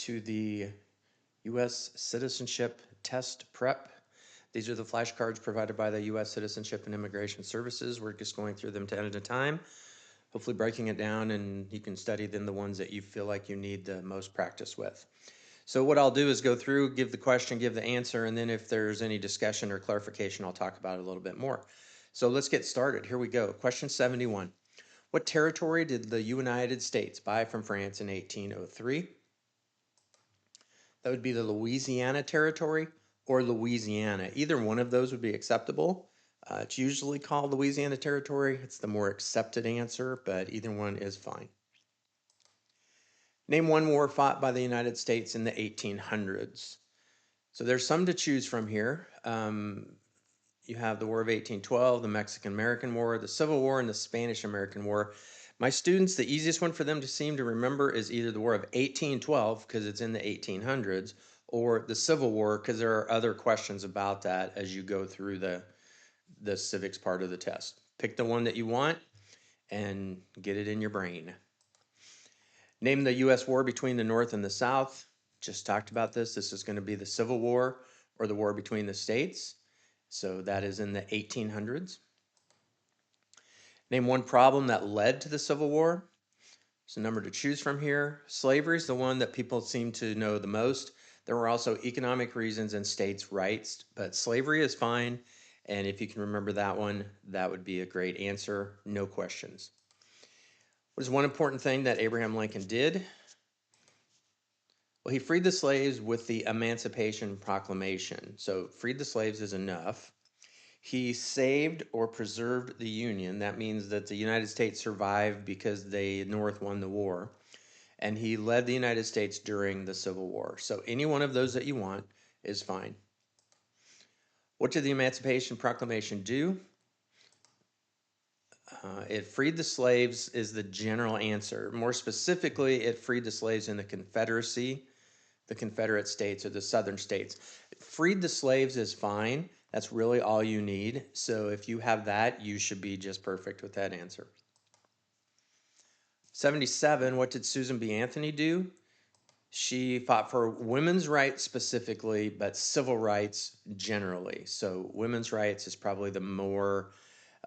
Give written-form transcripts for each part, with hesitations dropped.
to the U.S. Citizenship Test Prep. These are the flashcards provided by the U.S. Citizenship and Immigration Services. We're just going through them 10 at a time, hopefully breaking it down, and you can study then the ones that you feel like you need the most practice with. So what I'll do is go through, give the question, give the answer, and then if there's any discussion or clarification, I'll talk about it a little bit more. So let's get started. Here we go. Question 71. What territory did the United States buy from France in 1803? That would be the Louisiana Territory or Louisiana. Either one of those would be acceptable. It's usually called Louisiana Territory. It's the more accepted answer, but either one is fine. Name one war fought by the United States in the 1800s. So there's some to choose from here. You have the War of 1812, the Mexican-American War, the Civil War, and the Spanish-American War. My students, the easiest one for them to seem to remember is either the War of 1812, because it's in the 1800s, or the Civil War, because there are other questions about that as you go through the civics part of the test. Pick the one that you want and get it in your brain. Name the U.S. war between the North and the South. Just talked about this. This is going to be the Civil War or the war between the states. So that is in the 1800s. Name one problem that led to the Civil War. There's a number to choose from here. Slavery is the one that people seem to know the most. There were also economic reasons and states' rights, but slavery is fine. And if you can remember that one, that would be a great answer. No questions. What is one important thing that Abraham Lincoln did? Well, he freed the slaves with the Emancipation Proclamation. So freed the slaves is enough. He saved or preserved the Union. That means that the United States survived because the North won the war. And he led the United States during the Civil War. So any one of those that you want is fine. What did the Emancipation Proclamation do? It freed the slaves is the general answer. More specifically, it freed the slaves in the Confederacy, the Confederate States, or the Southern states. Freed the slaves is fine. That's really all you need. So if you have that, you should be just perfect with that answer. 77, what did Susan B. Anthony do? She fought for women's rights specifically, but civil rights generally. So women's rights is probably the more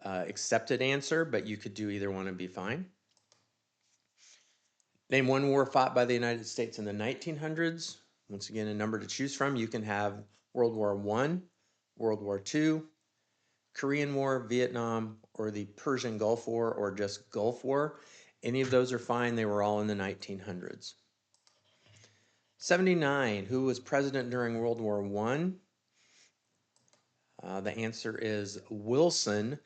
accepted answer, but you could do either one and be fine. Name one war fought by the United States in the 1900s. Once again, a number to choose from. You can have World War I, World War II, Korean War, Vietnam, or the Persian Gulf War, or just Gulf War. Any of those are fine. They were all in the 1900s. 79, who was president during World War I? The answer is Wilson.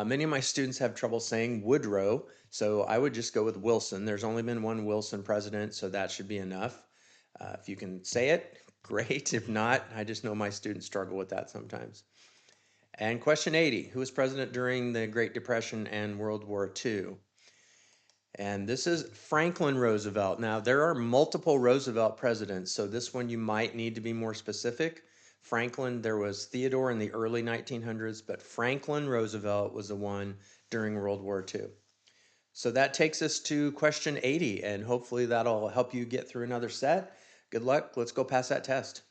Many of my students have trouble saying Woodrow, so I would just go with Wilson. There's only been one Wilson president, so that should be enough. If you can say it, great. If not, I just know my students struggle with that sometimes. And question 80, who was president during the Great Depression and World War II? And this is Franklin Roosevelt. Now, there are multiple Roosevelt presidents, so this one you might need to be more specific. Franklin, there was Theodore in the early 1900s, but Franklin Roosevelt was the one during World War II. So that takes us to question 80, and hopefully that'll help you get through another set. Good luck. Let's go pass that test.